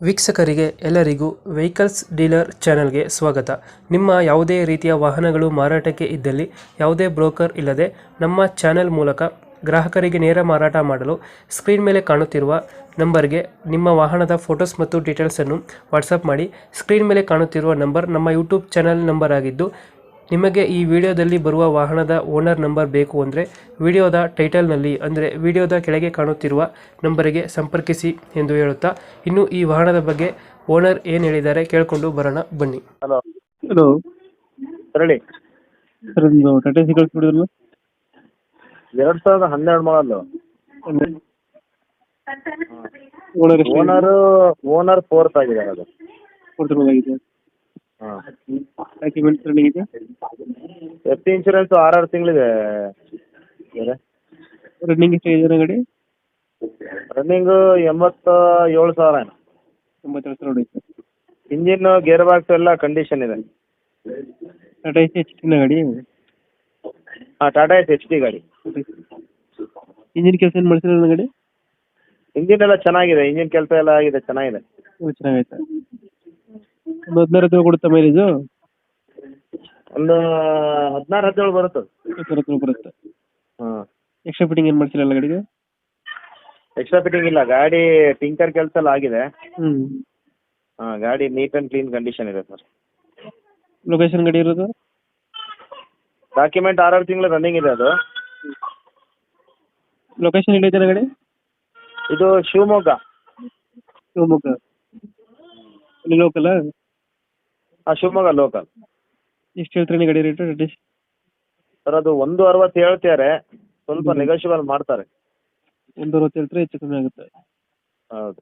ವೀಕ್ಷಕರಿಗೆ ಎಲ್ಲರಿಗೂ vehicles dealer ಚಾನೆಲ್ಗೆ ಸ್ವಾಗತ. ನಿಮ್ಮ ಯಾವುದೇ ರೀತಿಯ ವಾಹನಗಳು ಮಾರಾಟಕ್ಕೆ ಇದ್ದಲ್ಲಿ ಯಾವುದೇ ಬ್ರೋಕರ್ ಇಲ್ಲದೆ ನಮ್ಮ ಚಾನೆಲ್ ಮೂಲಕ ಗ್ರಾಹಕರಿಗೆ ನೇರ ಮಾರಾಟ ಮಾಡಲು ಸ್ಕ್ರೀನ್ ಮೇಲೆ ಕಾಣುತ್ತಿರುವ ನಂಬರ್ಗೆ ನಿಮ್ಮ ವಾಹನದ ಫೋಟೋಸ್ ಮತ್ತು ಡೀಟೇಲ್ಸನ್ನು ವಾಟ್ಸಪ್ ಮಾಡಿ. ಸ್ಕ್ರೀನ್ ಮೇಲೆ ಕಾಣುತ್ತಿರುವ ನಂಬರ್ ನಮ್ಮ ಯೂಟ್ಯೂಬ್ ಚಾನೆಲ್ ನಂಬರ್ ಆಗಿದ್ದು, ನಿಮಗೆ ಈ ವಿಡಿಯೋದಲ್ಲಿ ಬರುವ ವಾಹನದ ಓನರ್ ನಂಬರ್ ಬೇಕು ಅಂದರೆ ವಿಡಿಯೋದ ಟೈಟಲ್ನಲ್ಲಿ ಅಂದರೆ ವಿಡಿಯೋದ ಕೆಳಗೆ ಕಾಣುತ್ತಿರುವ ನಂಬರಿಗೆ ಸಂಪರ್ಕಿಸಿ ಎಂದು ಹೇಳುತ್ತಾ, ಇನ್ನು ಈ ವಾಹನದ ಬಗ್ಗೆ ಓನರ್ ಏನು ಹೇಳಿದ್ದಾರೆ ಕೇಳಿಕೊಂಡು ಬರೋಣ ಬನ್ನಿ. ಹಲೋ ಹಲೋ ಹೇಳಿ. ಸರ್, ಒಂದು ಟಾಟಾ ಸಿ ಕಳಿಸ್ಬಿಡಿದ್ರಲ್ಲ. 2012 ಮಾಡಲು. ಓನರ್ ಓನರ್ ಫೋರ್ತ್ ಆಗಿದ್ದಾರೆ ಅದು. ಕೊಡ್ತಿರೋದಾಗಿದೆ. ಹಾಂ, ಡಾಕ್ಯುಮೆಂಟ್ಸ್ ರನ್ನಿಂಗ್ ಇದೆ. FT insurance 6 ತಿಂಗಳಿದೆ. ರನ್ನಿಂಗ್ ಎಷ್ಟು ಇದೆ ಗಾಡಿ? ರನ್ನಿಂಗು 87,000 ಏನೋ. 87,000 ಹೊಡೆಯುತ್ತೆ. ಇಂಜಿನ್ ಗೇರ್ ಬಾಕ್ಸ್ ಎಲ್ಲ ಕಂಡೀಷನ್ ಇದೆ. ಟಾಟಾ ಎಸಿ ಎಚ್ ಟಿನ ಗಾಡಿ? ಹಾಂ, ಟಾಟಾ ಎಸ್ ಎಚ್ ಟಿ ಗಾಡಿ. ಇಂಜಿನ್ ಕೆಲಸ ಏನು ಮಾಡಿಸಿರೋ ಗಾಡಿ? ಇಂಜಿನ್ ಎಲ್ಲ ಚೆನ್ನಾಗಿದೆ, ಇಂಜಿನ್ ಕೆಲಸ ಎಲ್ಲ ಆಗಿದೆ, ಚೆನ್ನಾಗಿದೆ. ಚೆನ್ನಾಗೈತೆ. ಒಂದು 16 ಕೊಡುತ್ತಾ ಮೈಲೇಜು? ಒಂದು 16-17 ಬರುತ್ತೆ. 17 ಬರುತ್ತೆ. ಹಾಂ. ಎಕ್ಸ್ಟ್ರಾ ಫಿಟ್ಟಿಂಗ್ ಏನು ಮಾಡಿಸಿರಲ್ಲ ಗಾಡಿಗೆ? ಎಕ್ಸ್ಟ್ರಾ ಫಿಟ್ಟಿಂಗ್ ಇಲ್ಲ, ಗಾಡಿ ಟಿಂಕರ್ ಕೆಲಸ ಎಲ್ಲ ಆಗಿದೆ. ಹ್ಞೂ. ಹಾಂ, ಗಾಡಿ ನೀಟ್ ಆ್ಯಂಡ್ ಕ್ಲೀನ್ ಕಂಡೀಷನ್ ಇದೆ ಸರ್. ಲೊಕೇಶನ್ ಗಾಡಿ ಇರೋದು? ಡಾಕ್ಯುಮೆಂಟ್ 6 ತಿಂಗಳು ರನ್ನಿಂಗ್ ಇದೆ ಅದು. ಲೊಕೇಶನ್ ಎಲ್ಲಿದೆ ಗಾಡಿ? ಇದು ಶಿವಮೊಗ್ಗ. ಶಿವಮೊಗ್ಗ ಇಲ್ಲಿ ಲೋಕಲ್? ಹಾಂ, ಶಿವಮೊಗ್ಗ ಲೋಕಲ್. ಎಷ್ಟು ಹೇಳ್ತಾರೆ ಗಾಡಿ ರೇಟು? ಸರ್, ಅದು 160 ಹೇಳ್ತಾರೆ, ಸ್ವಲ್ಪ ನೆಗೋಷಿಯಬಲ್ ಮಾಡ್ತಾರೆ. 160 ಹೇಳ್ತಾರೆ, ಹೆಚ್ಚು ಕಮ್ಮಿ ಆಗುತ್ತೆ. ಹೌದು.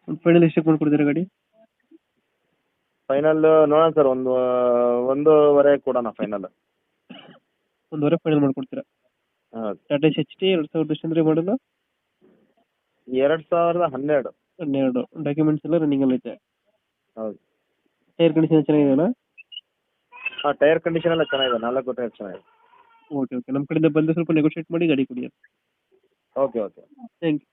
ಒಂದು ಫೈನಲ್ ಎಷ್ಟಕ್ಕೆ ಮಾಡ್ಕೊಡ್ತೀರಾ ಗಾಡಿ? ಫೈನಲ್ ನೋಡೋಣ ಸರ್, ಒಂದೂವರೆ ಕೊಡೋಣ ಫೈನಲ್. 1.5 ಫೈನಲ್ ಮಾಡ್ಕೊಡ್ತೀರಾ? ಹೌದು. ಟಾಟಾ ಎಚ್ ಟಿ 2000 ಎಷ್ಟು ಅಂದರೆ ಮಾಡಲು? 2012. 12. ಡಾಕ್ಯುಮೆಂಟ್ಸ್ ಎಲ್ಲ ರನ್ನಿಂಗ್ ಅಲ್ಲಿ ಐತೆ? ಹೌದು. ಟೈರ್ ಕಂಡೀಷನ್ ಚೆನ್ನಾಗಿದೆಯಲ್ಲ? ಹಾಂ, ಟೈರ್ ಕಂಡೀಷನ್ ಎಲ್ಲ ಚೆನ್ನಾಗಿದೆ, 4 ಟೈರ್ ಚೆನ್ನಾಗಿದೆ. ಓಕೆ ಓಕೆ, ನಮ್ಮ ಕಡೆಯಿಂದ ಬಂದು ಸ್ವಲ್ಪ ನೆಗೋಷಿಯೇಟ್ ಮಾಡಿ ಗಾಡಿ ಕೊಡಿ. Okay okay. Thank you.